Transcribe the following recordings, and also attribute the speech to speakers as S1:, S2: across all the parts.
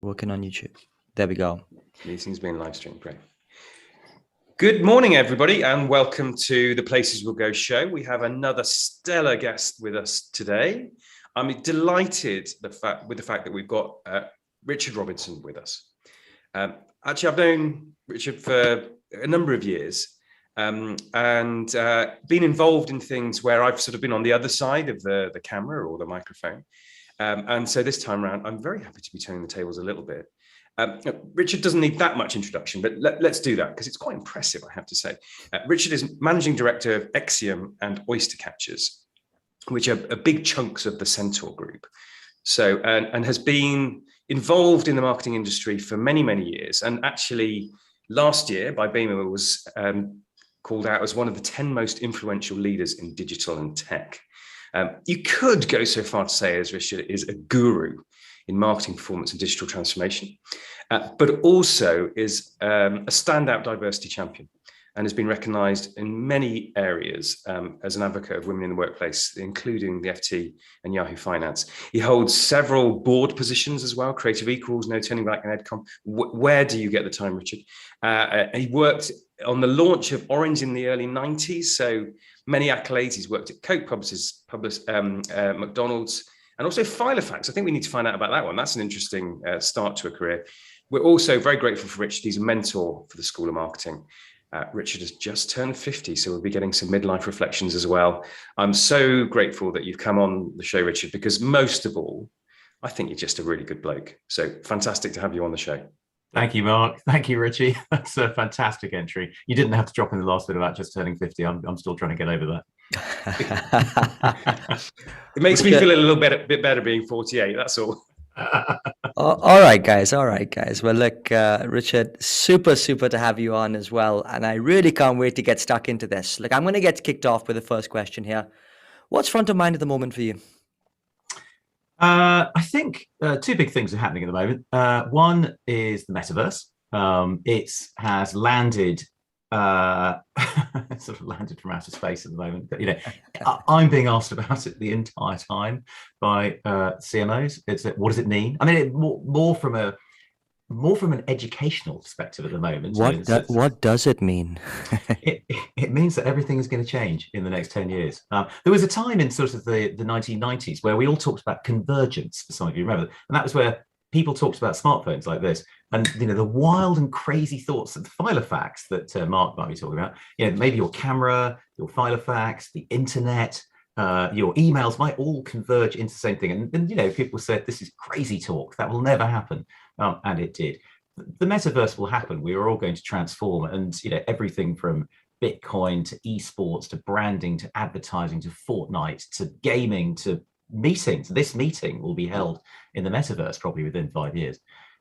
S1: Working on YouTube. There we go.
S2: Meeting's being live streamed. Great. Good morning, everybody, and welcome to the Places We'll Go show. We have another stellar guest with us today. I'm delighted with the fact that we've got Richard Robinson with us. Actually, I've known Richard for a number of years and been involved in things where I've sort of been on the other side of the camera or the microphone. And so this time around, I'm very happy to be turning the tables a little bit. Richard doesn't need that much introduction, but let's do that because it's quite impressive, I have to say. Richard is Managing Director of Xeim and Oystercatchers, which are big chunks of the Centaur Group. So, and has been involved in the marketing industry for many, many years. And actually, last year by BIMA was called out as one of the 10 most influential leaders in digital and tech. You could go so far to say as Richard is a guru in marketing performance and digital transformation, but also is a standout diversity champion and has been recognised in many areas as an advocate of women in the workplace, including the FT and Yahoo Finance. He holds several board positions as well, Creative Equals, No Turning Back and Edcom. Where do you get the time, Richard? He worked on the launch of Orange in the early 90s, so many accolades. He's worked at Coke, Publicis, McDonald's, and also Filofax. I think we need to find out about that one. That's an interesting start to a career. We're also very grateful for Richard. He's a mentor for the School of Marketing. Richard has just turned 50, so we'll be getting some midlife reflections as well. I'm so grateful that you've come on the show, Richard, because most of all, I think you're just a really good bloke. So fantastic to have you on the show.
S3: Thank you, Mark. Thank you, Richie. That's a fantastic entry. You didn't have to drop in the last bit about just turning 50. I'm still trying to get over that.
S2: It makes me feel a little bit better being 48, that's all.
S1: All right, guys. Well, look, Richard, super to have you on as well. And I really can't wait to get stuck into this. Look, I'm going to get kicked off with the first question here. What's front of mind at the moment for you?
S3: I think two big things are happening at the moment. One is the metaverse. It has landed, sort of landed from outer space at the moment. But, you know, I'm being asked about it the entire time by CMOs. What does it mean? I mean, more from an educational perspective at the moment.
S1: What does it mean?
S3: It means that everything is going to change in the next 10 years. There was a time in sort of the 1990s where we all talked about convergence, for some of you remember, and that was where people talked about smartphones like this. And, you know, the wild and crazy thoughts of the Filofax that Mark might be talking about, you know, maybe your camera, your Filofax, the internet, your emails might all converge into the same thing. And you know, people said, this is crazy talk. That will never happen. And it did. The metaverse will happen. We are all going to transform. And, you know, everything from Bitcoin to esports to branding to advertising to Fortnite to gaming to meetings. This meeting will be held in the metaverse probably within 5 years,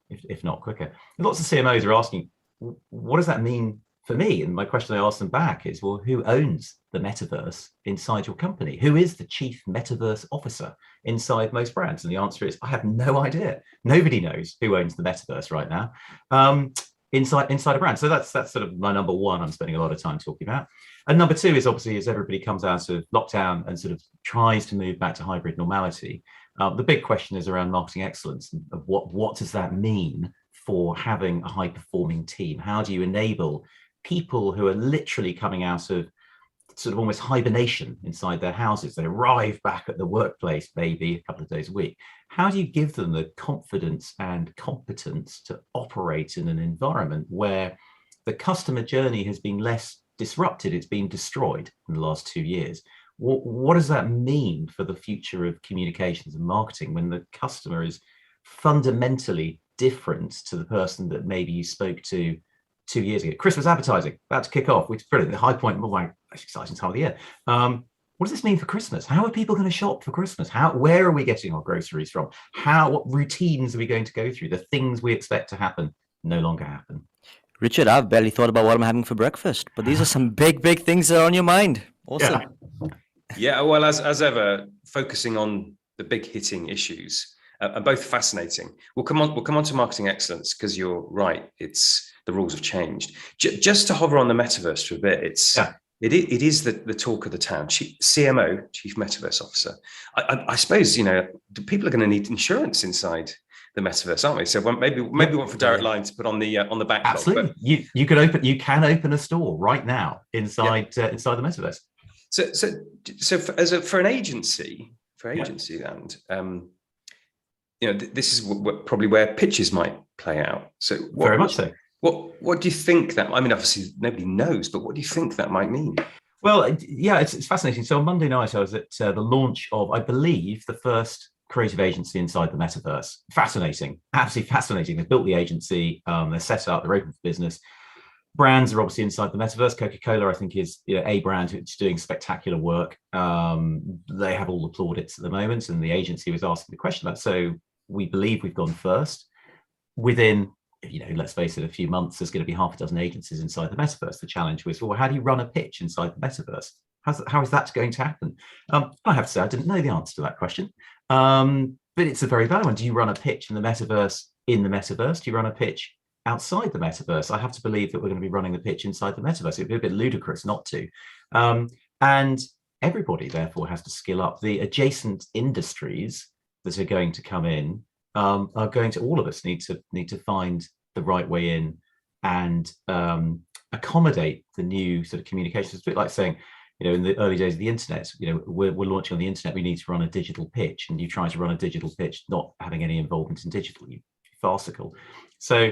S3: if not quicker. And lots of CMOs are asking, what does that mean for me? And my question I ask them back is, well, who owns the metaverse inside your company? Who is the chief metaverse officer inside most brands? And the answer is, I have no idea. Nobody knows who owns the metaverse right now inside a brand. So that's sort of my number one I'm spending a lot of time talking about. And number two is obviously as everybody comes out of lockdown and sort of tries to move back to hybrid normality, the big question is around marketing excellence. Of what does that mean for having a high performing team? How do you enable people who are literally coming out of sort of almost hibernation inside their houses? They arrive back at the workplace maybe a couple of days a week. How do you give them the confidence and competence to operate in an environment where the customer journey has been less disrupted? It's been destroyed in the last 2 years. What does that mean for the future of communications and marketing when the customer is fundamentally different to the person that maybe you spoke to 2 years ago? Christmas advertising about to kick off, which is brilliant. The high point, most exciting time of the year. What does this mean for Christmas? How are people going to shop for Christmas? Where are we getting our groceries from? What routines are we going to go through? The things we expect to happen no longer happen.
S1: Richard, I've barely thought about what I'm having for breakfast, but these are some big things that are on your mind. Awesome.
S2: Yeah, well, as ever, focusing on the big hitting issues are both fascinating. We'll come on to marketing excellence because you're right. The rules have changed. Just to hover on the metaverse for a bit, it is the talk of the town. CMO, Chief Metaverse Officer. I suppose, you know, people are going to need insurance inside the metaverse, aren't we? So maybe one for Direct Line to put on the backlog.
S3: Absolutely,
S2: but
S3: you can open a store right now inside inside the metaverse.
S2: So for an agency, and this is probably where pitches might play out. So
S3: very much so.
S2: What do you think that? I mean, obviously nobody knows, but what do you think that might mean?
S3: Well, yeah, it's fascinating. So on Monday night, I was at the launch of, I believe, the first creative agency inside the metaverse. Fascinating, absolutely fascinating. They've built the agency, they're set up, they're open for business. Brands are obviously inside the metaverse. Coca-Cola, I think, is a brand which is doing spectacular work. They have all the plaudits at the moment, and the agency was asking the question about. So we believe we've gone first. Within, let's face it, a few months, there's going to be half a dozen agencies inside the metaverse. The challenge was, well, how do you run a pitch inside the metaverse? How is that going to happen? I have to say, I didn't know the answer to that question, but it's a very valid one. Do you run a pitch in the metaverse? Do you run a pitch outside the metaverse? I have to believe that we're going to be running the pitch inside the metaverse. It'd be a bit ludicrous not to. And everybody, therefore, has to skill up. The adjacent industries that are going to come in are going to, all of us need to find the right way in and accommodate the new sort of communications. It's a bit like saying, in the early days of the internet, we're launching on the internet, we need to run a digital pitch, and you try to run a digital pitch not having any involvement in digital, you farcical. So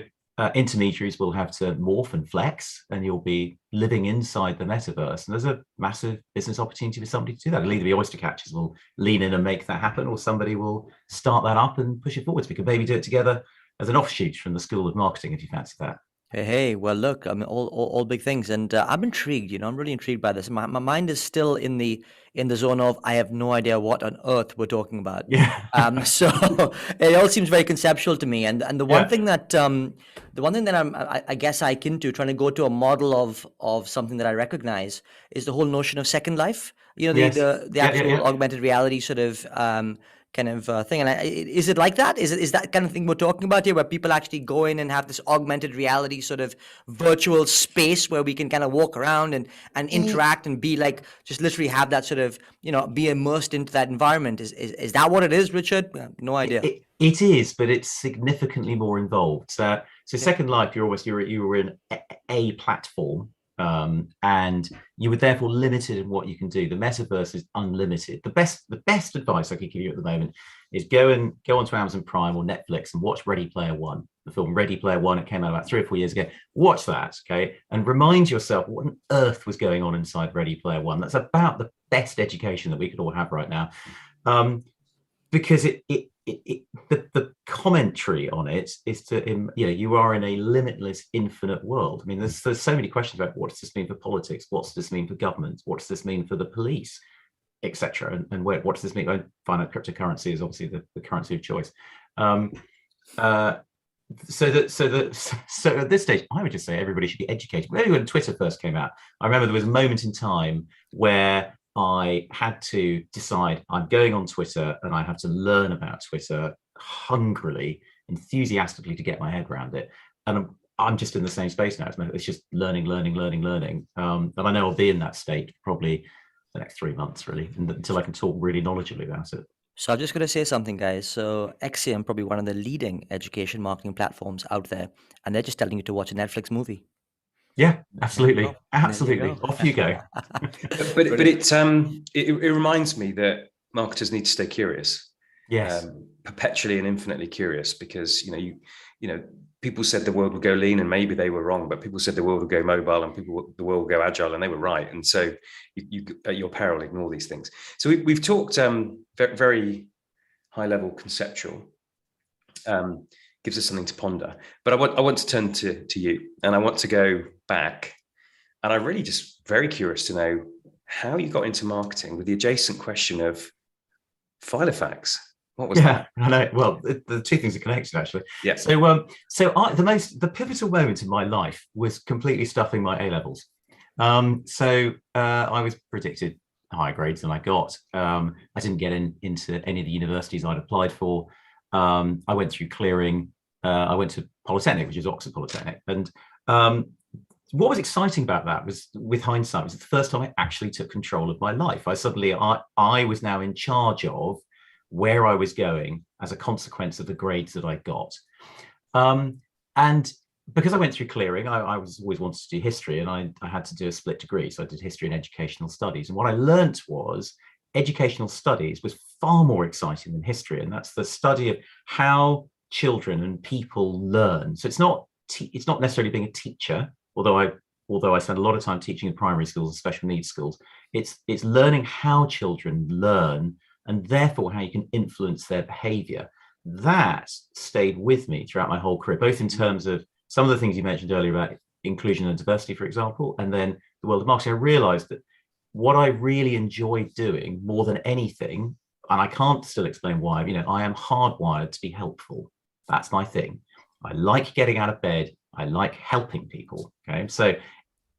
S3: intermediaries will have to morph and flex, and you'll be living inside the metaverse. And there's a massive business opportunity for somebody to do that. It'll either be Oystercatchers will lean in and make that happen, or somebody will start that up and push it forwards. We could maybe do it together as an offshoot from the School of Marketing, if you fancy that.
S1: Hey, well, look, I mean, all big things, and I'm intrigued. I'm really intrigued by this. My mind is still in the zone of I have no idea what on earth we're talking about.
S3: Yeah.
S1: So it all seems very conceptual to me. And the one thing that I guess I akin to trying to go to a model of something that I recognize is the whole notion of Second Life. The actual augmented reality sort of kind of thing. And is it like that? Is that kind of thing we're talking about here, where people actually go in and have this augmented reality sort of virtual space where we can kind of walk around and interact and be like, just literally have that sort of, be immersed into that environment? Is that what it is, Richard? No idea.
S3: It is, but it's significantly more involved. So Second Life, you were in a platform. And you were therefore limited in what you can do. The metaverse is unlimited. The best advice I could give you at the moment is go onto Amazon Prime or Netflix and watch Ready Player One, the film Ready Player One. It came out about 3 or 4 years ago. Watch that, okay, and remind yourself what on earth was going on inside Ready Player One. That's about the best education that we could all have right now, because the commentary on it is to, you are in a limitless, infinite world. I mean, there's so many questions about what does this mean for politics? What does this mean for government? What does this mean for the police, etc.? And what does this mean? I find out cryptocurrency is obviously the currency of choice. So at this stage, I would just say everybody should be educated. When Twitter first came out, I remember there was a moment in time where I had to decide I'm going on Twitter and I have to learn about Twitter hungrily, enthusiastically to get my head around it. And I'm just in the same space now. It's just learning. And I know I'll be in that state probably the next 3 months, really, until I can talk really knowledgeably about it.
S1: So I'm just going to say something, guys. So Xeim, probably one of the leading education marketing platforms out there, and they're just telling you to watch a Netflix movie.
S3: Yeah, absolutely. Off you go.
S2: but it reminds me that marketers need to stay curious.
S3: Yes.
S2: Perpetually and infinitely curious, because people said the world would go lean, and maybe they were wrong, but people said the world would go mobile and the world would go agile, and they were right. And so you at your peril ignore these things. So we've talked very high level conceptual. Gives us something to ponder. But I want to turn to you, and I want to go back, and I'm really just very curious to know how you got into marketing with the adjacent question of Filofax. What was that? I know.
S3: Well, the two things are connected, actually.
S2: Yeah.
S3: So the pivotal moment in my life was completely stuffing my A-levels. I was predicted higher grades than I got. I didn't get into any of the universities I'd applied for. I went through clearing. I went to Polytechnic, which is Oxford Polytechnic. And what was exciting about that was, with hindsight, was the first time I actually took control of my life. I was now in charge of where I was going as a consequence of the grades that I got. And because I went through clearing, I was always wanted to do history, and I had to do a split degree. So I did history and educational studies. And what I learnt was educational studies was far more exciting than history. And that's the study of how children and people learn. So it's not necessarily being a teacher, although I spend a lot of time teaching in primary schools and special needs schools. It's learning how children learn, and therefore how you can influence their behavior. That stayed with me throughout my whole career, both in terms of some of the things you mentioned earlier about inclusion and diversity, for example, and then the world of marketing. I realized that what I really enjoyed doing more than anything, and I can't still explain why, I am hardwired to be helpful. That's my thing. I like getting out of bed. I like helping people. Okay. So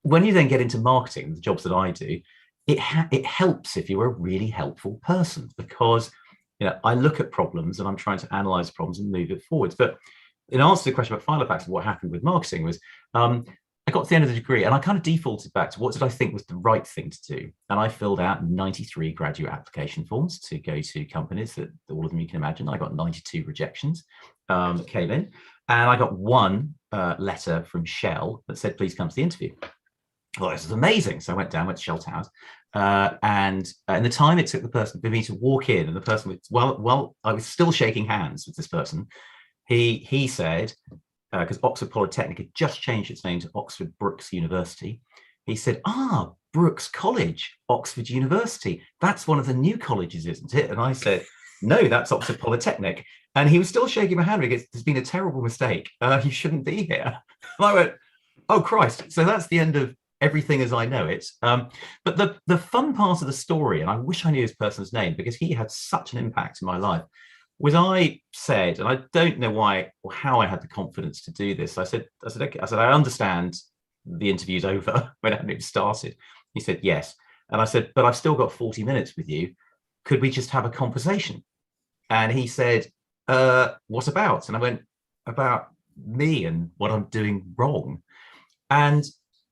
S3: when you then get into marketing, the jobs that I do, it helps if you're a really helpful person, because I look at problems and I'm trying to analyze problems and move it forwards. But in answer to the question about file facts, what happened with marketing was I got to the end of the degree and I kind of defaulted back to what did I think was the right thing to do. And I filled out 93 graduate application forms to go to companies, that all of them you can imagine. I got 92 rejections that came in, and I got one letter from Shell that said, please come to the interview. Well, this is amazing. So I went to Shell Towers, and in the time it took the person for me to walk in, and the person was, well, I was still shaking hands with this person. He said, because Oxford Polytechnic had just changed its name to Oxford Brookes University. He said, Brookes College, Oxford University. That's one of the new colleges, isn't it? And I said, no, that's Oxford Polytechnic. And he was still shaking my hand because there's been a terrible mistake. You shouldn't be here. And I went, oh, Christ. So that's the end of everything as I know it. But the fun part of the story, and I wish I knew this person's name because he had such an impact in my life, was I said, and I don't know why or how I had the confidence to do this. I said, okay. I said, I understand the interview's over when it hadn't even started. He said, yes. And I said, but I've still got 40 minutes with you. Could we just have a conversation? And he said, what about? And I went, about me and what I'm doing wrong. And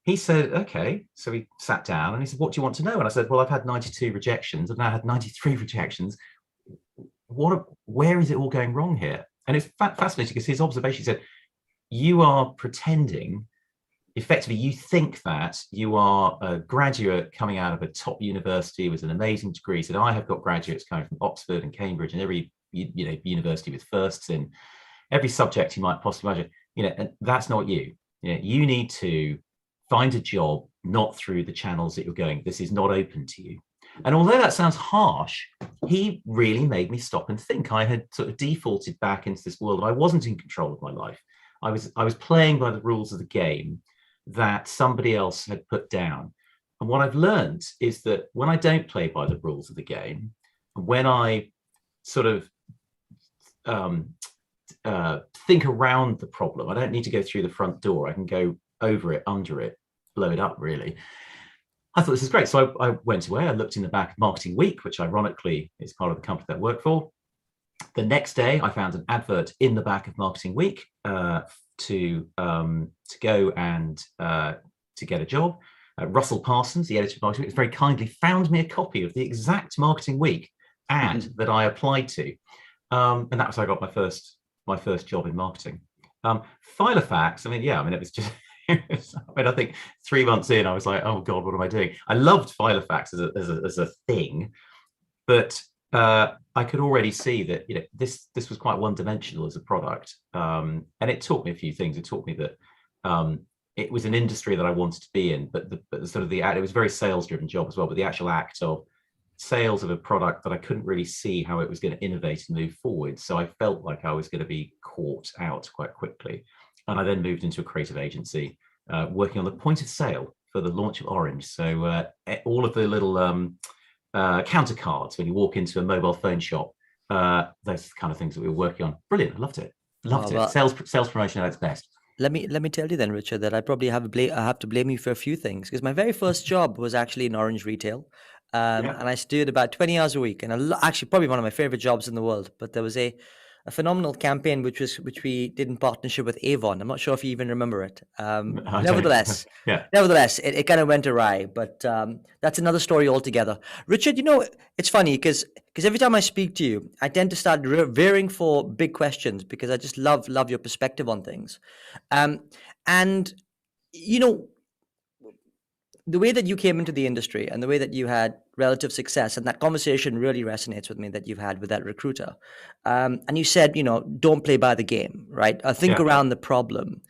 S3: he said, okay. So we sat down and he said, what do you want to know? And I said, well, I've had 92 rejections. I've now had 93 rejections. Where is it all going wrong here? And it's fascinating because his observation said, you are pretending, effectively, you think that you are a graduate coming out of a top university with an amazing degree. He said, I have got graduates coming from Oxford and Cambridge and every university with firsts in every subject you might possibly imagine, and that's not you. You need to find a job, not through the channels that you're going. This is not open to you. And although that sounds harsh, he really made me stop and think. I had sort of defaulted back into this world. I wasn't in control of my life. I was playing by the rules of the game that somebody else had put down. And what I've learned is that when I don't play by the rules of the game, when I sort of think around the problem, I don't need to go through the front door. I can go over it, under it, blow it up, really. I thought this is great. So I went away. I looked in the back of Marketing Week, which ironically is part of the company that I work for. The next day, I found an advert in the back of Marketing Week to go and to get a job. Russell Parsons, the editor of Marketing Week, very kindly found me a copy of the exact Marketing Week ad that I applied to, and that was how I got my first job in marketing. Filofax, it was just. I think 3 months in, I was like, oh God, what am I doing? I loved Filofax as a thing, but I could already see that this was quite one-dimensional as a product, and it taught me a few things. It taught me that it was an industry that I wanted to be in, but it was a very sales-driven job as well. But the actual act of sales of a product that I couldn't really see how it was going to innovate and move forward, so I felt like I was going to be caught out quite quickly. And I then moved into a creative agency, working on the point of sale for the launch of Orange. So all of the little counter cards when you walk into a mobile phone shop, those kind of things that we were working on. Brilliant. I loved it. Well, sales promotion at its best.
S1: Let me tell you then, Richard, that I probably have to blame you for a few things, because my very first job was actually in Orange retail. And I stood about 20 hours a week, and actually probably one of my favorite jobs in the world. But there was a a phenomenal campaign, which we did in partnership with Avon. I'm not sure if you even remember it. Nevertheless,
S3: yeah.
S1: it kind of went awry, but that's another story altogether. Richard, it's funny because every time I speak to you, I tend to start veering for big questions because I just love your perspective on things. And the way that you came into the industry and the way that you had relative success, and that conversation really resonates with me that you've had with that recruiter. And you said, don't play by the game, right? Think around the problem.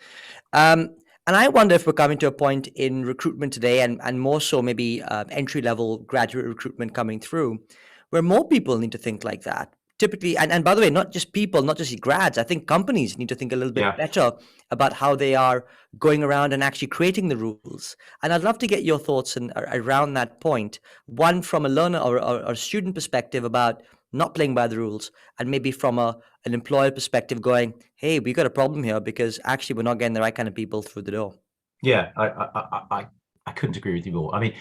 S1: And I wonder if we're coming to a point in recruitment today, and more so maybe entry-level graduate recruitment coming through, where more people need to think like that. Typically, and by the way, not just people, not just grads, I think companies need to think a little bit better about how they are going around and actually creating the rules. And I'd love to get your thoughts around that point. One from a learner or a student perspective about not playing by the rules, and maybe from an employer perspective going, hey, we got a problem here because actually we're not getting the right kind of people through the door.
S3: Yeah, I couldn't agree with you more. I mean,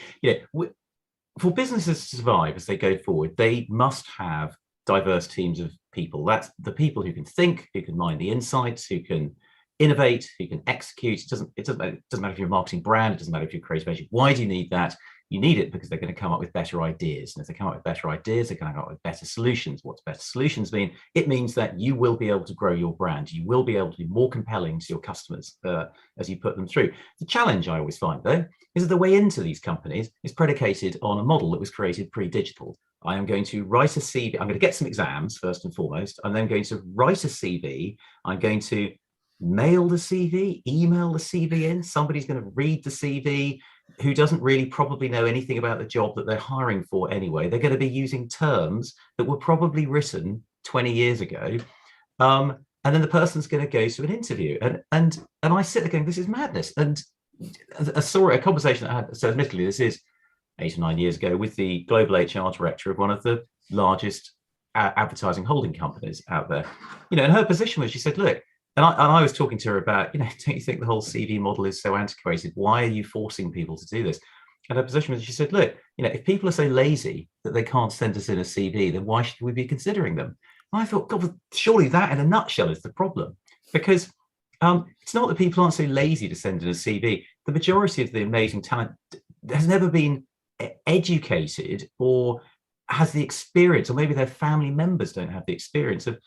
S3: for businesses to survive as they go forward, they must have diverse teams of people. That's the people who can think, who can mine the insights, who can innovate, who can execute. It doesn't matter if you're a marketing brand, it doesn't matter if you're a creative agent. Why do you need that? You need it because they're going to come up with better ideas. And if they come up with better ideas, they're going to come up with better solutions. What's better solutions mean? It means that you will be able to grow your brand. You will be able to be more compelling to your customers as you put them through. The challenge I always find, though, is that the way into these companies is predicated on a model that was created pre-digital. I am going to write a CV. I'm going to get some exams first and foremost. I'm then going to write a CV. I'm going to mail the CV, email the CV in. Somebody's going to read the CV who doesn't really probably know anything about the job that they're hiring for anyway. They're going to be using terms that were probably written 20 years ago. And then the person's going to go to an interview. And I sit there going, this is madness. And a conversation that I had, so admittedly, this is 8 or 9 years ago, with the global HR director of one of the largest advertising holding companies out there. And her position was, she said, look, and I was talking to her about, don't you think the whole CV model is so antiquated? Why are you forcing people to do this? And her position was, she said, look, if people are so lazy that they can't send us in a CV, then why should we be considering them? And I thought, God, surely that in a nutshell is the problem. Because it's not that people aren't so lazy to send in a CV. The majority of the amazing talent has never been educated or has the experience, or maybe their family members don't have the experience of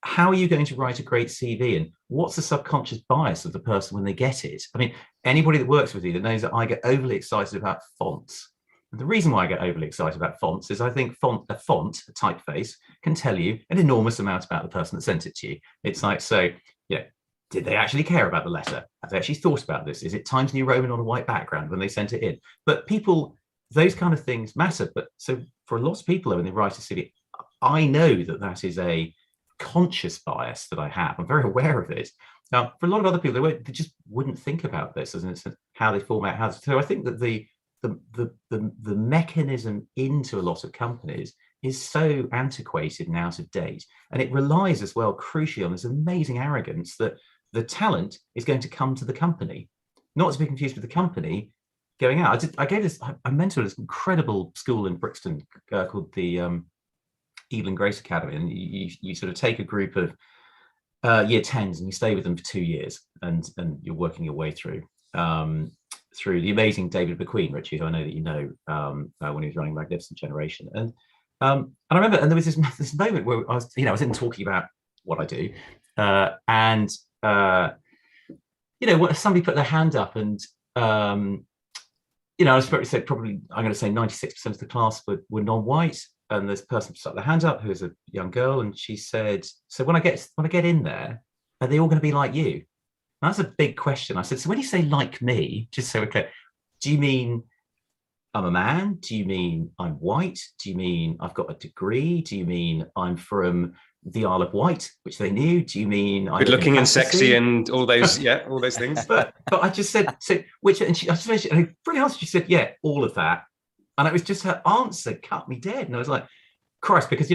S3: how are you going to write a great CV, and what's the subconscious bias of the person when they get it? I mean, anybody that works with you that knows that I get overly excited about fonts. And the reason why I get overly excited about fonts is I think a typeface, can tell you an enormous amount about the person that sent it to you. It's like, so, did they actually care about the letter? Have they actually thought about this? Is it Times New Roman on a white background when they sent it in? But people, those kind of things matter. But so for a lot of people, when they write a CV, I know that is a conscious bias that I have. I'm very aware of it. Now, for a lot of other people, they just wouldn't think about this as how they format houses. So I think that the mechanism into a lot of companies is so antiquated and out of date, and it relies as well, crucially, on this amazing arrogance that the talent is going to come to the company, not to be confused with the company going out. I mentored this incredible school in Brixton called the Evelyn Grace Academy, and you sort of take a group of year 10s and you stay with them for 2 years, and you're working your way through the amazing David McQueen, Richie, who I know that you know, when he was running Magnificent Generation. And I remember, and there was this moment where I was in talking about what I do, and somebody put their hand up, and I was probably I'm going to say 96% of the class were non-white, and this person stuck their hand up, who was a young girl, and she said, "So when I get in there, are they all going to be like you?" And that's a big question. I said, "So when you say like me, just so we're clear, do you mean I'm a man? Do you mean I'm white? Do you mean I've got a degree? Do you mean I'm from the Isle of Wight, which they knew? Do you mean I'm
S2: good looking and sexy and all those, all those things?"
S3: but I just said, so which, and I just mentioned, and pretty honest, she said, "Yeah, all of that." And it was just her answer cut me dead. And I was like, Christ, because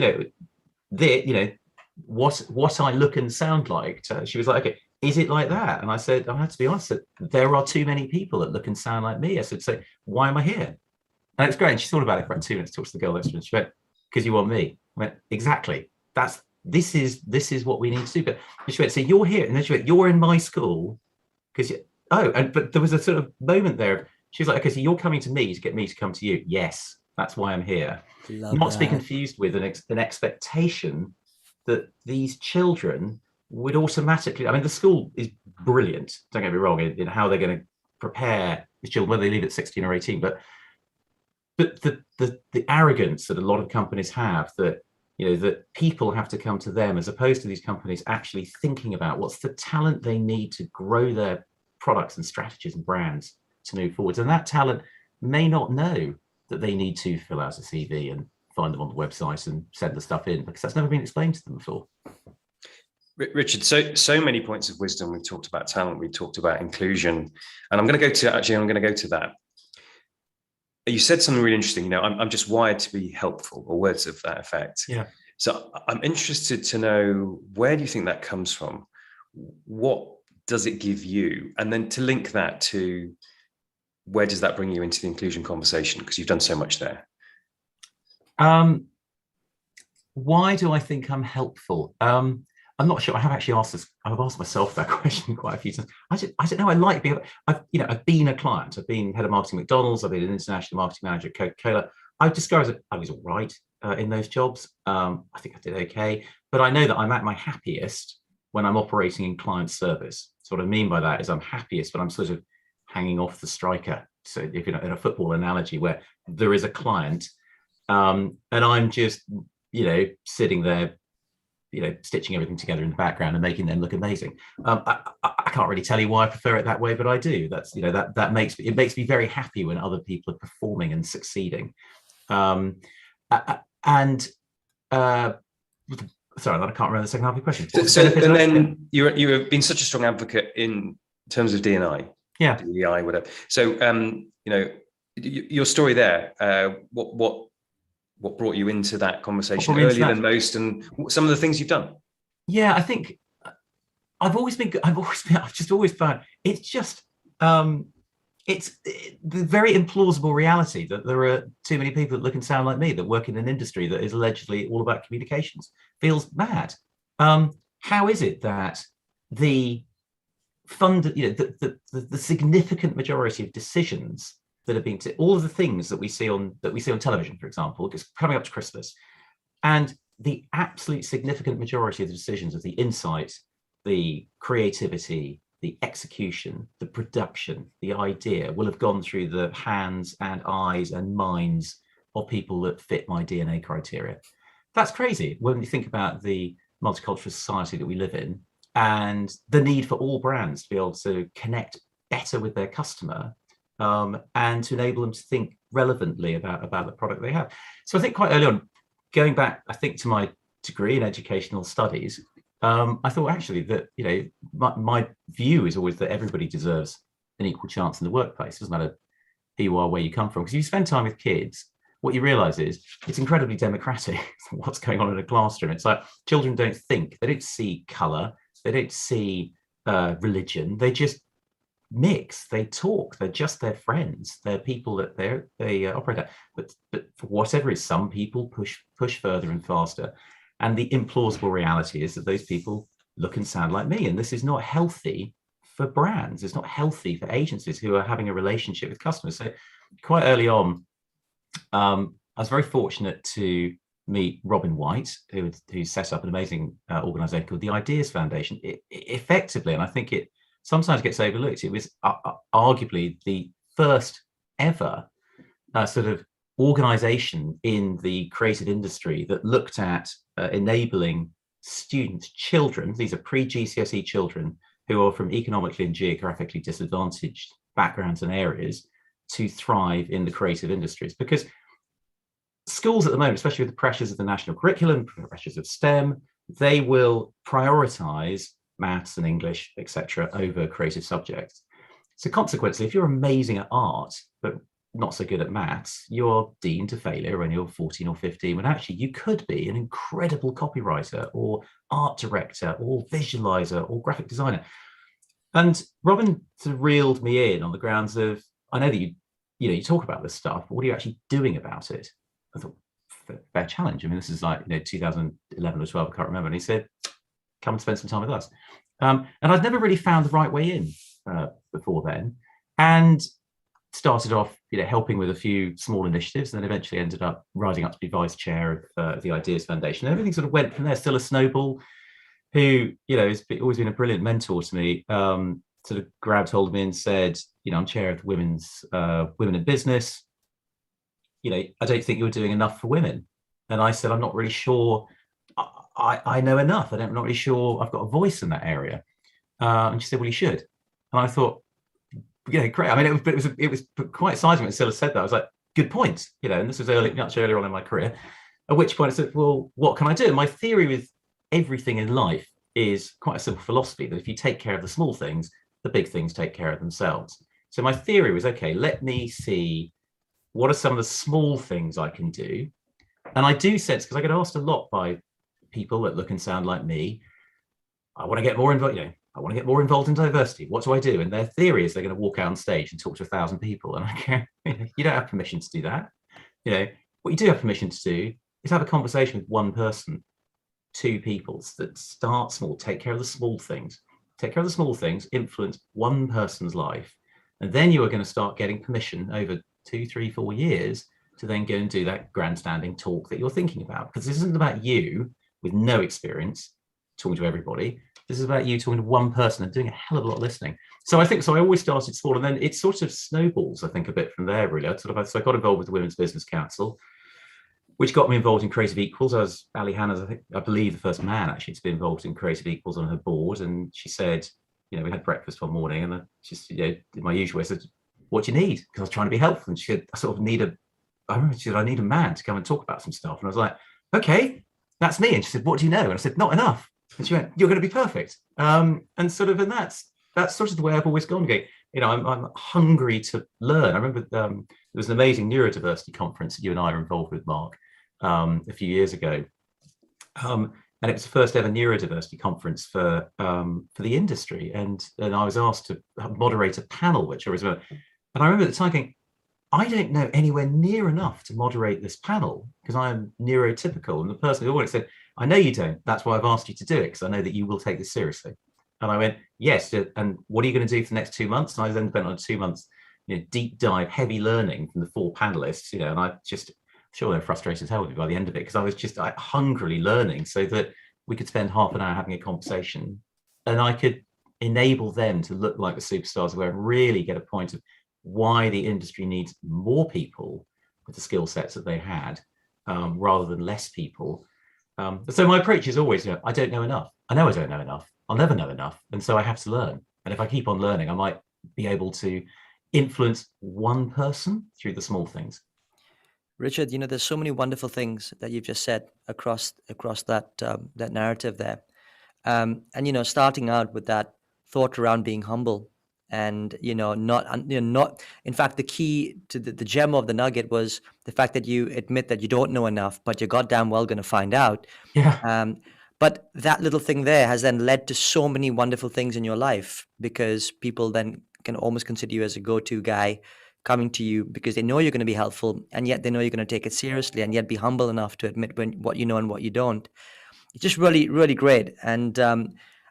S3: what I look and sound like. She was like, "Okay, is it like that?" And I said, I had to be honest, that there are too many people that look and sound like me. I said, "So why am I here?" And it's great. And she thought about it for about 2 minutes, talked to the girl next to her, and she went, "Because you want me." I went, "Exactly. That's this is what we need to do. But she went, so you're here, and then she went, you're in my school because but there was a sort of moment there. She was like, okay, so you're coming to me to get me to come to you. Yes, that's why I'm here.
S1: Love
S3: Not to be
S1: that.
S3: confused with an expectation that these children would automatically, I mean, the school is brilliant, don't get me wrong, in how they're going to prepare the children, whether they leave at 16 or 18, but the arrogance that a lot of companies have, that that people have to come to them, as opposed to these companies actually thinking about what's the talent they need to grow their products and strategies and brands to move forwards. And that talent may not know that they need to fill out a CV and find them on the website and send the stuff in, because that's never been explained to them before.
S2: Richard, so many points of wisdom. We've talked about talent, we talked about inclusion, and I'm going to go to that. You said something really interesting. I'm just wired to be helpful, or words of that effect.
S3: Yeah.
S2: So I'm interested to know, where do you think that comes from? What does it give you? And then to link that to, where does that bring you into the inclusion conversation? Because you've done so much there.
S3: Why do I think I'm helpful? I'm not sure. I have actually asked this. I've asked myself that question quite a few times. I don't know. I like being. I've been a client. I've been head of marketing at McDonald's. I've been an international marketing manager at Coca-Cola. I've discovered that I was all right in those jobs. I think I did okay, but I know that I'm at my happiest when I'm operating in client service. So what I mean by that is I'm happiest when I'm sort of hanging off the striker. So if in a football analogy, where there is a client, and I'm just sitting there, stitching everything together in the background and making them look amazing. I can't really tell you why I prefer it that way, but I do. That's that makes me very happy when other people are performing and succeeding. Sorry, I can't remember the second half of the question.
S2: And then you have been such a strong advocate in terms of D&I, DEI, whatever. So your story there. What brought you into that conversation earlier than most, and some of the things you've done? Yeah,
S3: I think I've just always found it's the very implausible reality that there are too many people that look and sound like me that work in an industry that is allegedly all about communications. Feels mad. How is it that the significant majority of decisions that have been all of the things that we see on television, for example, just coming up to Christmas, and the absolute significant majority of the decisions, of the insight, the creativity, the execution, the production, the idea, will have gone through the hands and eyes and minds of people that fit my DNA criteria. That's crazy when you think about the multicultural society that we live in, and the need for all brands to be able to connect better with their customer, and to enable them to think relevantly about the product they have. So I think quite early on, going back, I think, to my degree in educational studies, I thought actually that my view is always that everybody deserves an equal chance in the workplace. It doesn't matter who you are, where you come from, because if you spend time with kids, what you realize is it's incredibly democratic what's going on in a classroom. It's like children don't think, they don't see color, they don't see religion, they just mix, they talk, they're just their friends, they're people that they operate at. But for whatever reason, some people push further and faster, and the implausible reality is that those people look and sound like me, and this is not healthy for brands. It's not healthy for agencies who are having a relationship with customers. So quite early on, I was very fortunate to meet Robin White, who set up an amazing organization called the Ideas Foundation. Effectively, and I think it sometimes gets overlooked, it was arguably the first ever sort of organization in the creative industry that looked at enabling students, children, these are pre-GCSE children who are from economically and geographically disadvantaged backgrounds and areas, to thrive in the creative industries. Because schools at the moment, especially with the pressures of the national curriculum, pressures of STEM, they will prioritize maths and English, etc., over creative subjects. So consequently, if you're amazing at art, but not so good at maths, you're deemed to failure when you're 14 or 15, when actually you could be an incredible copywriter or art director or visualizer or graphic designer. And Robin sort of reeled me in on the grounds of, I know that you talk about this stuff, but what are you actually doing about it? I thought, fair challenge. I mean, this is like 2011 or 12, I can't remember. And he said, come and spend some time with us. And I'd never really found the right way in before then, and started off helping with a few small initiatives, and then eventually ended up rising up to be vice chair of the Ideas Foundation. And everything sort of went from there. Still a snowball who has always been a brilliant mentor to me. Sort of grabbed hold of me and said, I'm chair of the Women in Business. I don't think you're doing enough for women. And I said, I'm not really sure I know enough. I'm not really sure I've got a voice in that area. And she said, well, you should. And I thought, great. I mean, it was quite exciting when Scylla said that. I was like, good point. And this was much earlier on in my career. At which point I said, well, what can I do? And my theory with everything in life is quite a simple philosophy, that if you take care of the small things, the big things take care of themselves. So my theory was, okay, let me see what are some of the small things I can do. And I do sense, because I get asked a lot by people that look and sound like me, I want to get more involved, I want to get more involved in diversity. What do I do? And their theory is they're going to walk out on stage and talk to 1,000 people. And I go, you don't have permission to do that. What you do have permission to do is have a conversation with one person, two people, that start small, take care of the small things, influence one person's life. And then you are going to start getting permission over 2, 3, 4 years to then go and do that grandstanding talk that you're thinking about. Because this isn't about you with no experience talking to everybody. This is about you talking to one person and doing a hell of a lot of listening. So I always started small, and then it sort of snowballs, I think, a bit from there, really. So I got involved with the Women's Business Council, which got me involved in Creative Equals. I was Ali Hanna's, I believe, the first man actually to be involved in Creative Equals on her board. And she said, we had breakfast one morning, and I just, did my usual. I said, what do you need? Because I was trying to be helpful. And she said, I remember she said, I need a man to come and talk about some stuff. And I was like, okay, that's me. And she said, what do you know? And I said, not enough. And she went, you're going to be perfect. And that's sort of the way I've always gone. I'm hungry to learn. I remember there was an amazing neurodiversity conference that you and I were involved with, Mark, a few years ago. And it was the first ever neurodiversity conference for the industry. And I was asked to moderate a panel, which I was, and I remember at the time thinking, I don't know anywhere near enough to moderate this panel because I am neurotypical. And the person who always said, I know you don't. That's why I've asked you to do it, because I know that you will take this seriously. And I went, yes. And what are you going to do for the next 2 months? And I then spent on 2 months, deep dive, heavy learning from the 4 panelists, and I just, sure, they're frustrated as hell with me by the end of it, because I was just hungrily learning so that we could spend half an hour having a conversation and I could enable them to look like the superstars where really get a point of why the industry needs more people with the skill sets that they had, rather than less people. So my approach is always, I don't know enough. I know I don't know enough. I'll never know enough. And so I have to learn. And if I keep on learning, I might be able to influence one person through the small things.
S1: Richard, there's so many wonderful things that you've just said across that narrative there. And, starting out with that thought around being humble and, not, in fact, the key to the gem of the nugget was the fact that you admit that you don't know enough, but you're goddamn well going to find out.
S3: Yeah.
S1: But that little thing there has then led to so many wonderful things in your life, because people then can almost consider you as a go-to guy coming to you because they know you're going to be helpful, and yet they know you're going to take it seriously, and yet be humble enough to admit what you know and what you don't. It's just really, really great. And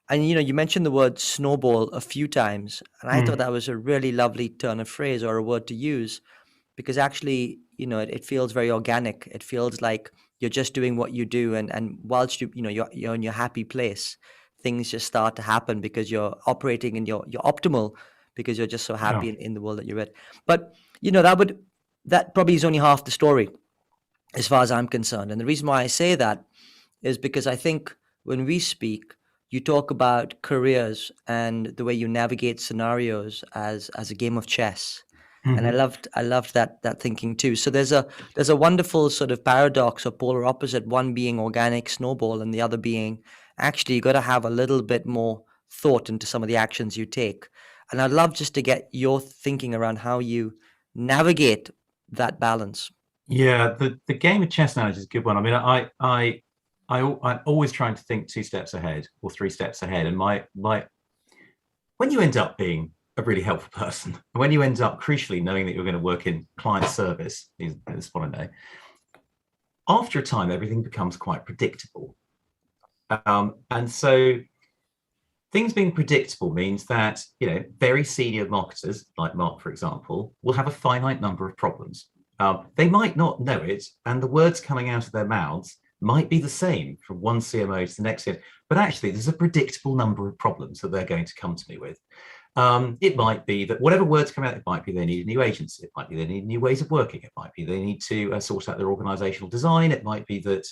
S1: you mentioned the word snowball a few times, and I thought that was a really lovely turn of phrase or a word to use, because actually, it feels very organic. It feels like you're just doing what you do, and whilst you're in your happy place, things just start to happen because you're operating in your optimal, because you're just so happy in the world that you're in. But that probably is only half the story as far as I'm concerned. And the reason why I say that is because I think when we speak, you talk about careers and the way you navigate scenarios as a game of chess. Mm-hmm. And I loved that thinking too. So there's a wonderful sort of paradox or polar opposite, one being organic snowball and the other being actually you got to have a little bit more thought into some of the actions you take. And I'd love just to get your thinking around how you navigate that balance.
S3: Yeah, the game of chess analogy is a good one. I mean, I'm always trying to think 2 steps ahead or 3 steps ahead. And when you end up being a really helpful person, when you end up crucially knowing that you're going to work in client service, is what I know, after a time, everything becomes quite predictable. And so things being predictable means that, very senior marketers, like Mark, for example, will have a finite number of problems. They might not know it, and the words coming out of their mouths might be the same from one CMO to the next CMO, but actually there's a predictable number of problems that they're going to come to me with. It might be that whatever words come out, it might be they need a new agency, it might be they need new ways of working, it might be they need to sort out their organizational design, it might be that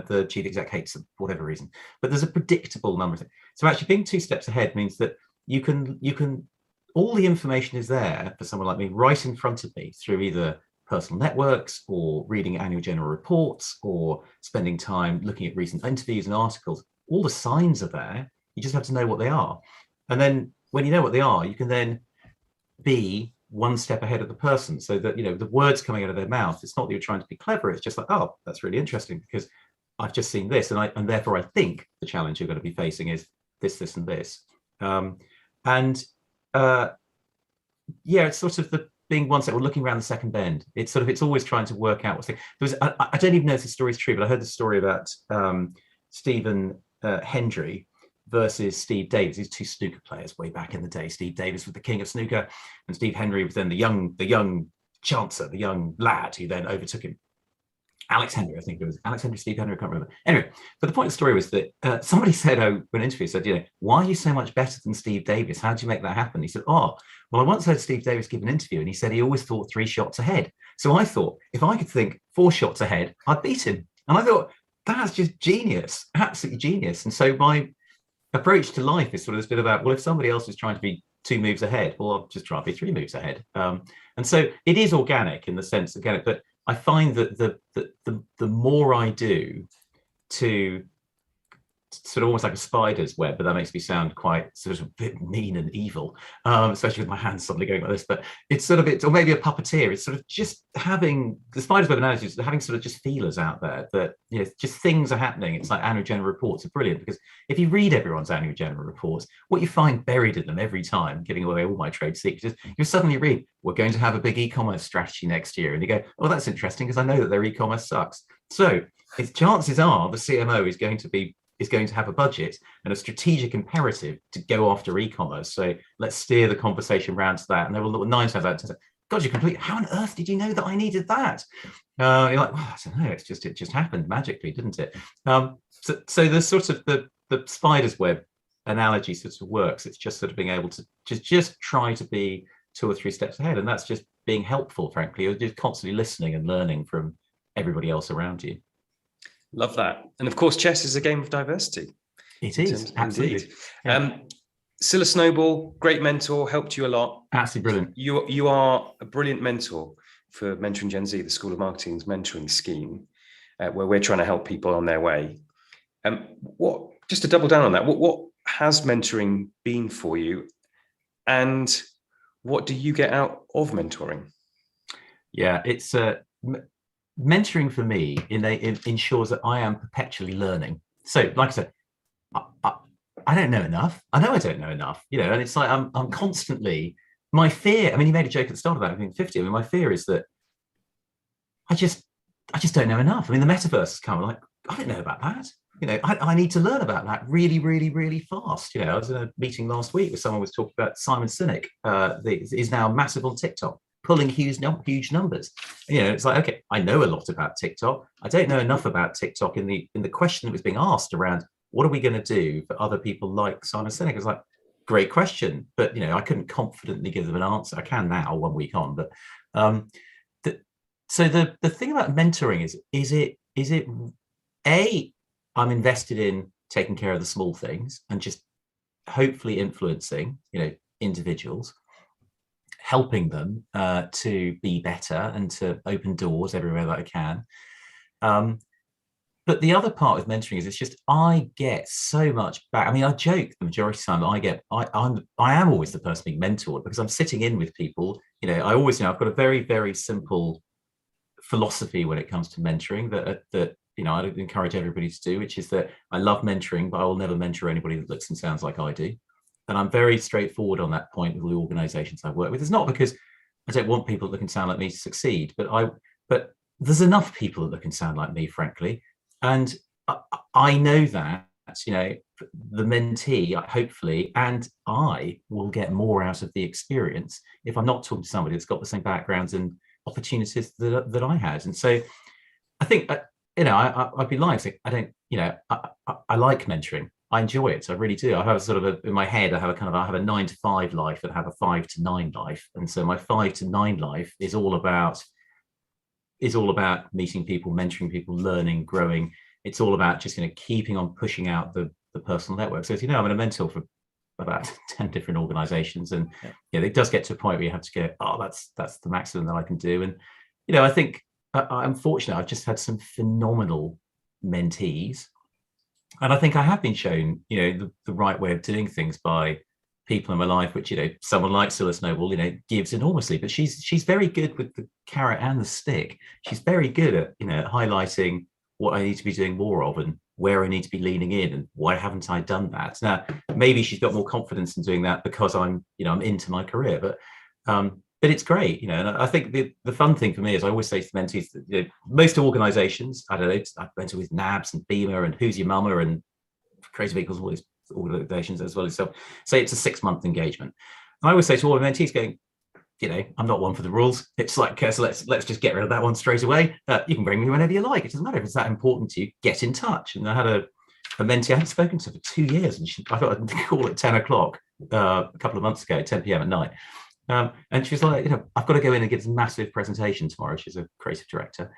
S3: the chief exec hates them for whatever reason, but there's a predictable number of things. So actually being 2 steps ahead means that you can all the information is there for someone like me right in front of me through either personal networks or reading annual general reports or spending time looking at recent interviews and articles. All the signs are there. You just have to know what they are. And then when you know what they are, you can then be 1 step ahead of the person, so that, the words coming out of their mouth, it's not that you're trying to be clever. It's just like, oh, that's really interesting because I've just seen this. And therefore I think the challenge you're going to be facing is this, this, and this. It's sort of the being 1 step, or looking around the second bend. It's always trying to work out what's the I don't even know if the story is true, but I heard the story about Stephen Hendry versus Steve Davis. These 2 snooker players way back in the day. Steve Davis was the king of snooker, and Steve Hendry was then the young chancer, the young lad who then overtook him. Alex Henry, I think it was Alex Henry, Steve Henry, I can't remember. Anyway, but the point of the story was that somebody said, when an interview said, why are you so much better than Steve Davis? How did you make that happen? He said, well, I once heard Steve Davis give an interview and he said he always thought 3 shots ahead. So I thought if I could think 4 shots ahead, I'd beat him. And I thought, that's just genius, absolutely genius. And so my approach to life is sort of this bit about, well, if somebody else is trying to be 2 moves ahead, well, I'll just try and be 3 moves ahead. And so it is organic in the sense, again, but I find that the more I do to sort of almost like a spider's web, but that makes me sound quite sort of a bit mean and evil, especially with my hands suddenly going like this, but it's sort of, or maybe a puppeteer, it's sort of just having the spider's web analogy, is having sort of just feelers out there that, just things are happening. It's like annual general reports are brilliant, because if you read everyone's annual general reports, what you find buried in them every time, giving away all my trade secrets, is you suddenly read, we're going to have a big e-commerce strategy next year. And you go, oh, that's interesting, because I know that their e-commerce sucks. So its chances are the CMO is going to have a budget and a strategic imperative to go after e-commerce. So let's steer the conversation around to that. And there were 9 times out of 10, God, you're complete. How on earth did you know that I needed that? You're like, well, I don't know. It just happened magically, didn't it? So the sort of the spider's web analogy sort of works. It's just sort of being able to just try to be 2 or 3 steps ahead. And that's just being helpful, frankly. You're just constantly listening and learning from everybody else around you.
S2: Love that. And of course, chess is a game of diversity.
S3: It is, absolutely. Yeah.
S2: Scylla Snowball, great mentor, helped you a lot.
S3: Absolutely brilliant.
S2: You are a brilliant mentor for Mentoring Gen Z, the School of Marketing's mentoring scheme, where we're trying to help people on their way. Just to double down on that, what has mentoring been for you, and what do you get out of mentoring?
S3: Yeah, it's mentoring for me ensures that I am perpetually learning. So, like I said, I don't know enough. I know I don't know enough, and it's like I'm constantly, my fear, I mean, you made a joke at the start about it being 50. I mean, my fear is that I just don't know enough. I mean, the metaverse has come, like, I don't know about that. I need to learn about that really, really, really fast. I was in a meeting last week where someone was talking about Simon Sinek, is now massive on TikTok, pulling huge numbers. It's like, okay, I know a lot about TikTok. I don't know enough about TikTok in the question that was being asked around, what are we going to do for other people like Simon Sinek? It's like, great question, but I couldn't confidently give them an answer. I can now, 1 week on, but so the thing about mentoring is it I'm invested in taking care of the small things and just hopefully influencing individuals, helping them to be better and to open doors everywhere that I can. But the other part of mentoring is it's just, I get so much back. I mean, I joke the majority of the time I am always the person being mentored, because I'm sitting in with people. I always, I've got a very, very simple philosophy when it comes to mentoring that I'd encourage everybody to do, which is that I love mentoring, but I will never mentor anybody that looks and sounds like I do. And I'm very straightforward on that point with all the organizations I work with. It's not because I don't want people that can sound like me to succeed, but there's enough people that can sound like me, frankly. And I know that, the mentee, hopefully, and I will get more out of the experience if I'm not talking to somebody that's got the same backgrounds and opportunities that I had. And so I think, I'd be lying saying I don't, I like mentoring. I enjoy it. I really do. I have sort of in my head, I have a 9 to 5 life and I have a 5 to 9 life. And so my 5 to 9 life is all about meeting people, mentoring people, learning, growing. It's all about just keeping on pushing out the personal network. So as you know, I'm in a mentor for about 10 different organizations, and it does get to a point where you have to go, oh, that's the maximum that I can do. And I think I'm fortunate. I've just had some phenomenal mentees, and I think I have been shown the right way of doing things by people in my life, which someone like Silas Noble gives enormously. But she's very good with the carrot and the stick. She's very good at highlighting what I need to be doing more of and where I need to be leaning in and why haven't I done that. Now maybe she's got more confidence in doing that because I'm into my career, but it's great. And I think the fun thing for me is I always say to the mentees that most organizations, I don't know, I've mentored with NABS and BIMA and WhosYourMomma and Crazy Vehicles, all these organizations as well as so say it's a 6-month engagement. I always say to all the mentees going, I'm not one for the rules. It's like, so let's just get rid of that one straight away. You can bring me whenever you like. It doesn't matter if it's that important to you. Get in touch. And I had a mentee I hadn't spoken to for 2 years, and I got a call at 10 o'clock a couple of months ago, 10 p.m. at night. And she was like, I've got to go in and give this massive presentation tomorrow. She's a creative director.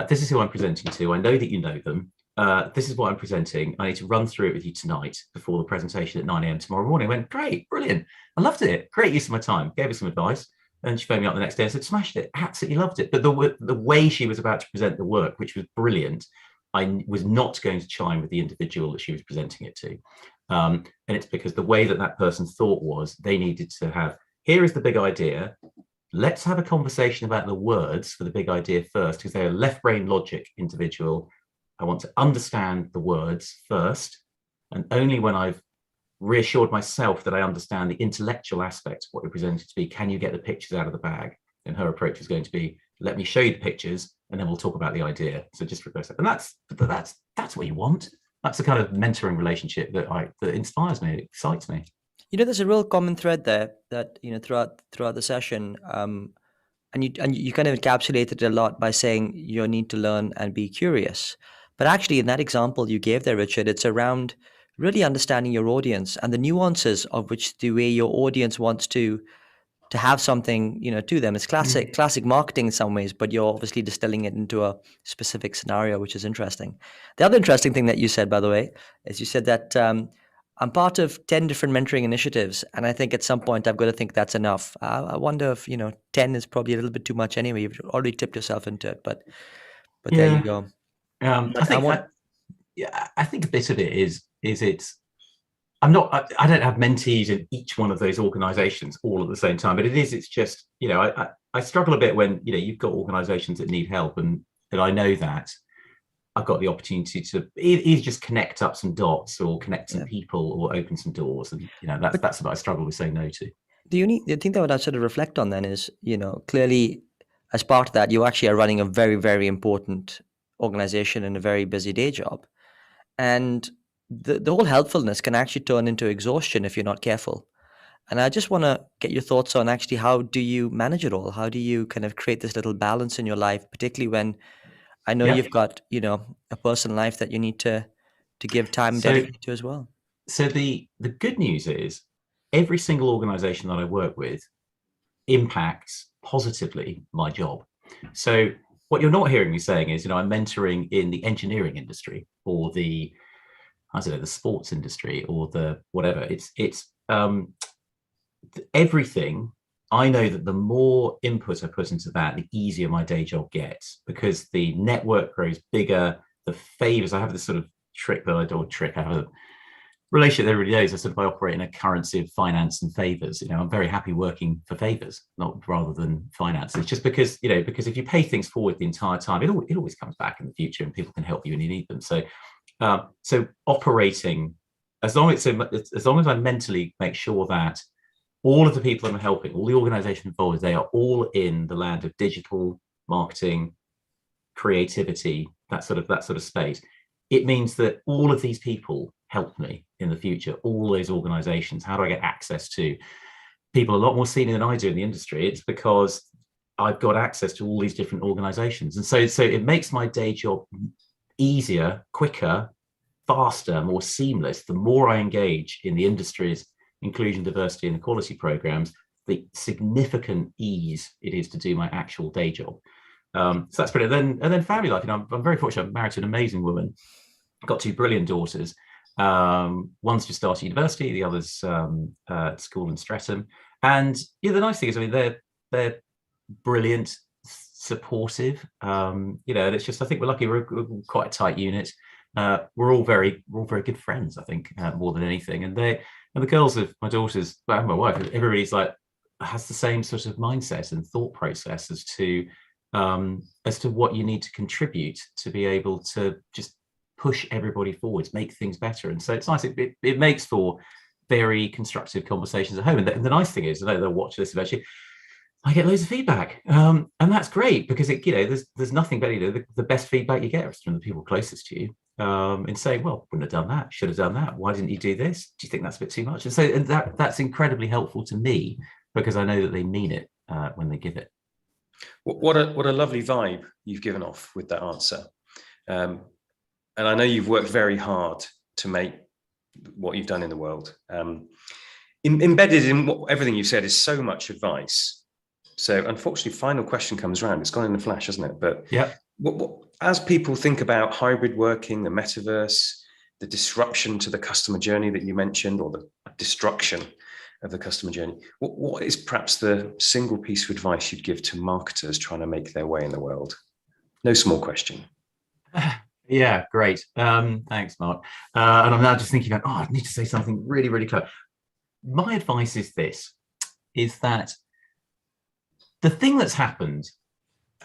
S3: This is who I'm presenting to. I know that you know them. This is what I'm presenting. I need to run through it with you tonight before the presentation at 9 a.m. tomorrow morning. I went, great, brilliant. I loved it. Great use of my time. Gave her some advice. And she phoned me up the next day and said, smashed it. Absolutely loved it. But the way she was about to present the work, which was brilliant, I was not going to chime with the individual that she was presenting it to. And it's because the way that person thought was they needed to have, here is the big idea. Let's have a conversation about the words for the big idea first, because they're a left brain logic individual. I want to understand the words first. And only when I've reassured myself that I understand the intellectual aspect of what you're presenting to be, can you get the pictures out of the bag? And her approach is going to be, let me show you the pictures and then we'll talk about the idea. So just reverse it. And that's what you want. That's the kind of mentoring relationship that inspires me, it excites me.
S1: There's a real common thread there that throughout the session, and you kind of encapsulated it a lot by saying you need to learn and be curious. But actually, in that example you gave there, Richard, it's around really understanding your audience and the nuances of which the way your audience wants to have something, to them. It's classic marketing in some ways, but you're obviously distilling it into a specific scenario, which is interesting. The other interesting thing that you said, by the way, is you said that I'm part of 10 different mentoring initiatives, and I think at some point I've got to think that's enough. I wonder if 10 is probably a little bit too much anyway. You've already tipped yourself into it, but there you go.
S3: I think a bit of it is it's. I don't have mentees in each one of those organizations all at the same time, but it's just I struggle a bit when you've got organizations that need help, and I know that I've got the opportunity to either just connect up some dots or connect some people or open some doors, and that's what I struggle with saying no to.
S1: The thing that I would sort of reflect on then is clearly as part of that you actually are running a very, very important organization and a very busy day job, and the whole helpfulness can actually turn into exhaustion if you're not careful. And I just want to get your thoughts on actually how do you manage it all? How do you kind of create this little balance in your life, particularly when I know you've got a personal life that you need to give time dedicated to as well.
S3: So the good news is every single organization that I work with impacts positively my job. So what you're not hearing me saying is I'm mentoring in the engineering industry or the sports industry or the whatever. It's everything. I know that the more input I put into that, the easier my day job gets, because the network grows bigger. The favors, I have this sort of trick that I do. I have a relationship that everybody knows. I sort of operate in a currency of finance and favors. I'm very happy working for favors, not rather than finance. It's just because if you pay things forward the entire time, it always comes back in the future, and people can help you when you need them. So operating as long as I mentally make sure that all of the people I'm helping, all the organization involved, they are all in the land of digital marketing, creativity, that sort of space, it means that all of these people help me in the future, all those organizations. How do I get access to people a lot more senior than I do in the industry? It's because I've got access to all these different organizations. And so it makes my day job easier, quicker, faster, more seamless. The more I engage in the industry's inclusion, diversity, and equality programs, the significant ease it is to do my actual day job. So that's brilliant. And then family life. I'm very fortunate. I'm married to an amazing woman. I've got 2 brilliant daughters. One's just started university, the other's at school in Streatham. And the nice thing is, they're brilliant, supportive. And it's just, I think we're lucky. We're quite a tight unit. We're all very good friends, I think, more than anything. And the girls of my daughters and my wife, everybody's has the same sort of mindset and thought process as to what you need to contribute to be able to just push everybody forwards, make things better. And so it's nice. It makes for very constructive conversations at home. And the nice thing is, I know they'll watch this eventually, I get loads of feedback, and that's great because there's nothing better. The best feedback you get is from the people closest to you, and saying, well, wouldn't have done that, should have done that. Why didn't you do this? Do you think that's a bit too much? And that's incredibly helpful to me because I know that they mean it when they give it.
S2: What a lovely vibe you've given off with that answer. And I know you've worked very hard to make what you've done in the world. Embedded in everything you've said is so much advice. So unfortunately, final question comes around. It's gone in a flash, hasn't it? But
S3: yeah,
S2: as people think about hybrid working, the metaverse, the disruption to the customer journey that you mentioned, or the destruction of the customer journey, what is perhaps the single piece of advice you'd give to marketers trying to make their way in the world? No small question.
S3: Yeah, great. Thanks, Mark. And I'm now just thinking about, I need to say something really, really clever. My advice is that the thing that's happened,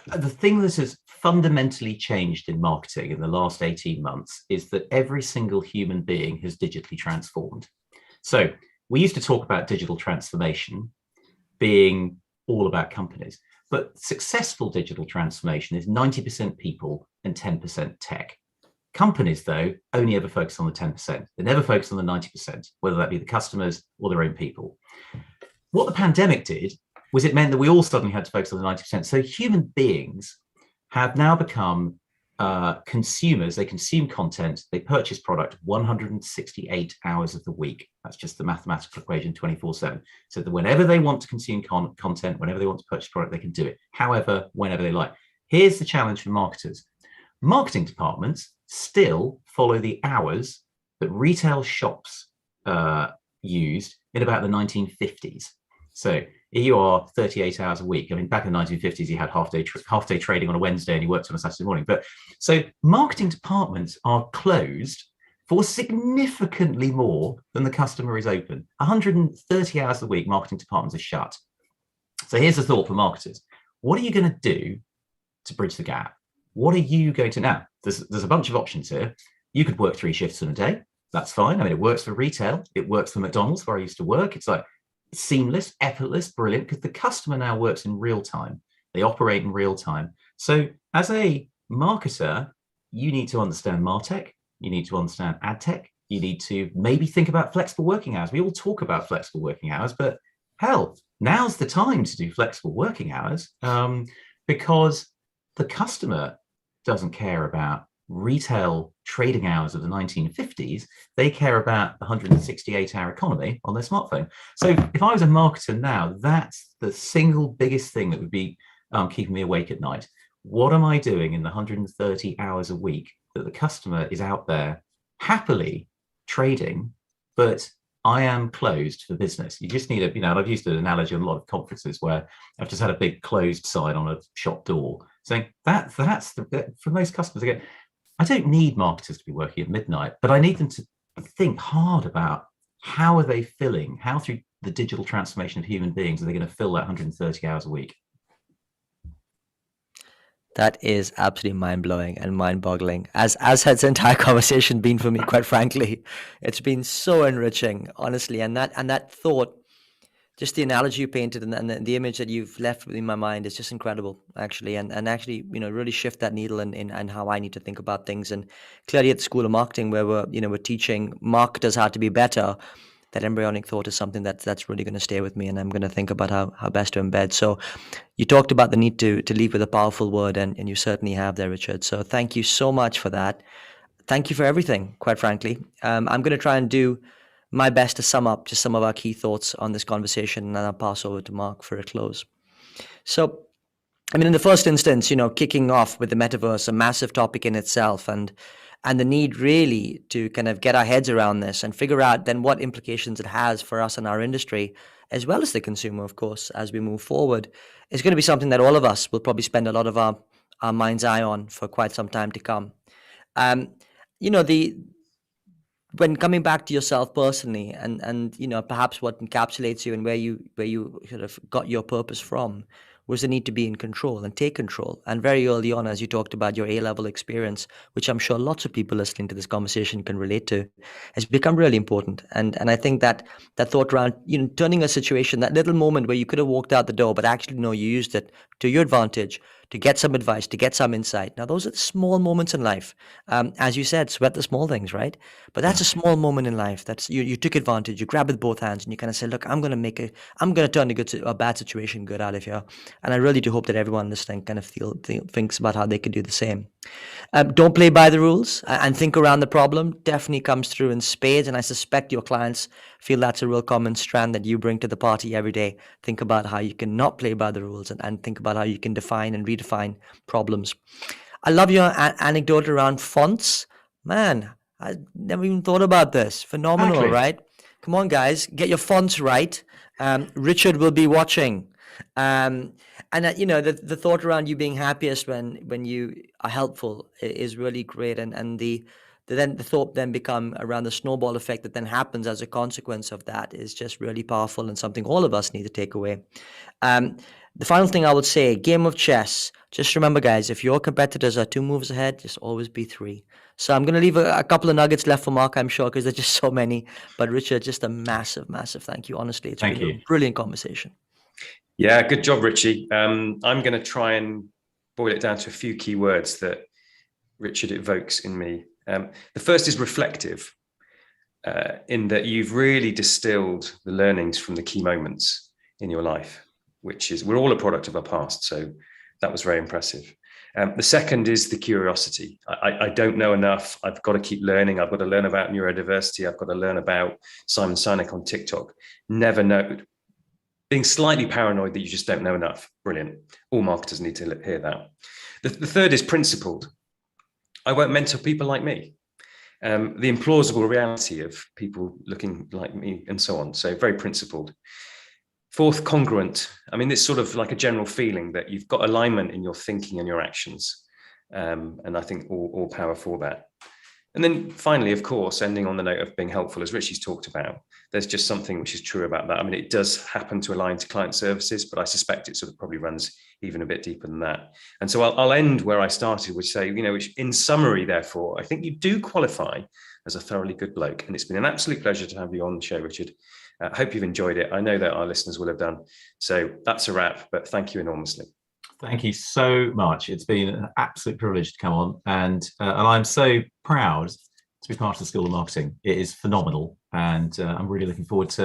S3: the thing that has fundamentally changed in marketing in the last 18 months is that every single human being has digitally transformed. So we used to talk about digital transformation being all about companies, but successful digital transformation is 90% people and 10% tech. Companies, though, only ever focus on the 10%. They never focus on the 90%, whether that be the customers or their own people. What the pandemic did was it meant that we all suddenly had to focus on the 90%. So human beings have now become consumers. They consume content, they purchase product 168 hours of the week. That's just the mathematical equation 24/7. So that whenever they want to consume content, whenever they want to purchase product, they can do it. However, whenever they like. Here's the challenge for marketers. Marketing departments still follow the hours that retail shops used in about the 1950s. So you are 38 hours a week. I mean, back in the 1950s, you had half day trading on a Wednesday and you worked on a Saturday morning. But so marketing departments are closed for significantly more than the customer is open. 130 hours a week, marketing departments are shut. So here's the thought for marketers. What are you going to do to bridge the gap? What are you going to now? There's a bunch of options here. You could work 3 shifts in a day. That's fine. I mean, it works for retail. It works for McDonald's, where I used to work. It's seamless, effortless, brilliant, because the customer now works in real time. They operate in real time. So as a marketer, you need to understand MarTech. You need to understand AdTech. You need to maybe think about flexible working hours. We all talk about flexible working hours, but hell, now's the time to do flexible working hours because the customer doesn't care about retail trading hours of the 1950s. They care about the 168-hour economy on their smartphone. So if I was a marketer now, that's the single biggest thing that would be keeping me awake at night. What am I doing in the 130 hours a week that the customer is out there happily trading, but I am closed for business? You just need I've used an analogy on a lot of conferences where I've just had a big closed sign on a shop door saying that's for most customers. Again, I don't need marketers to be working at midnight, but I need them to think hard about how are they filling, how through the digital transformation of human beings are they going to fill that 130 hours a week?
S1: That is absolutely mind-blowing and mind-boggling, as has the entire conversation been for me, quite frankly. It's been so enriching, honestly. And that thought just the analogy you painted and the image that you've left in my mind is just incredible, actually, and actually, really shift that needle in how I need to think about things. And clearly, at the School of Marketing, where we're teaching marketers how to be better, that embryonic thought is something that's really going to stay with me, and I'm going to think about how best to embed. So you talked about the need to leave with a powerful word, and you certainly have there, Richard. So thank you so much for that. Thank you for everything, quite frankly. I'm going to try and do my best to sum up just some of our key thoughts on this conversation, and then I'll pass over to Mark for a close. So, in the first instance, kicking off with the metaverse, a massive topic in itself, and the need really to kind of get our heads around this and figure out then what implications it has for us and our industry, as well as the consumer, of course, as we move forward, is going to be something that all of us will probably spend a lot of our mind's eye on for quite some time to come. When coming back to yourself personally, and perhaps what encapsulates you and where you sort of got your purpose from, was the need to be in control and take control. And very early on, as you talked about your A-level experience, which I'm sure lots of people listening to this conversation can relate to, has become really important. And I think that thought around, turning a situation, that little moment where you could have walked out the door, but actually, no, you used it to your advantage, to get some advice, to get some insight. Now, those are the small moments in life. As you said, sweat the small things, right? But that's a small moment in life. That's you took advantage, you grab it with both hands, and you kind of say, look, I'm going to turn a bad situation good out of here. And I really do hope that everyone listening kind of thinks about how they could do the same. Don't play by the rules and think around the problem. Definitely comes through in spades. And I suspect your clients feel that's a real common strand that you bring to the party every day. Think about how you can not play by the rules and think about how you can define and redefine problems. I love your anecdote around fonts. Man, I never even thought about this. Phenomenal, exactly. Right? Come on, guys, get your fonts right. Richard will be watching. And the thought around you being happiest when you are helpful is really great. And the thought then become around the snowball effect that then happens as a consequence of that is just really powerful and something all of us need to take away. The final thing I would say, game of chess. Just remember, guys, if your competitors are 2 moves ahead, just always be 3. So I'm going to leave a couple of nuggets left for Mark, I'm sure, because there's just so many. But Richard, just a massive, massive thank you. Honestly, it's been a brilliant conversation.
S2: Yeah, good job, Richie. I'm going to try and boil it down to a few key words that Richard evokes in me. The first is reflective, in that you've really distilled the learnings from the key moments in your life, which is, we're all a product of our past. So that was very impressive. The second is the curiosity. I don't know enough. I've got to keep learning. I've got to learn about neurodiversity. I've got to learn about Simon Sinek on TikTok. Never know. Being slightly paranoid that you just don't know enough. Brilliant. All marketers need to hear that. The third is principled. I won't mentor people like me. The implausible reality of people looking like me and so on. So very principled. Fourth, congruent. It's sort of like a general feeling that you've got alignment in your thinking and your actions. And I think all power for that. And then finally, of course, ending on the note of being helpful, as Richie's talked about, there's just something which is true about that. It does happen to align to client services, but I suspect it sort of probably runs even a bit deeper than that. And so I'll end where I started, which say, which in summary, therefore, I think you do qualify as a thoroughly good bloke. And it's been an absolute pleasure to have you on the show, Richard. I hope you've enjoyed it. I know that our listeners will have done. So that's a wrap, but thank you enormously.
S3: Thank you so much. It's been an absolute privilege to come on, and I'm so proud to be part of the School of Marketing. It is phenomenal, and I'm really looking forward to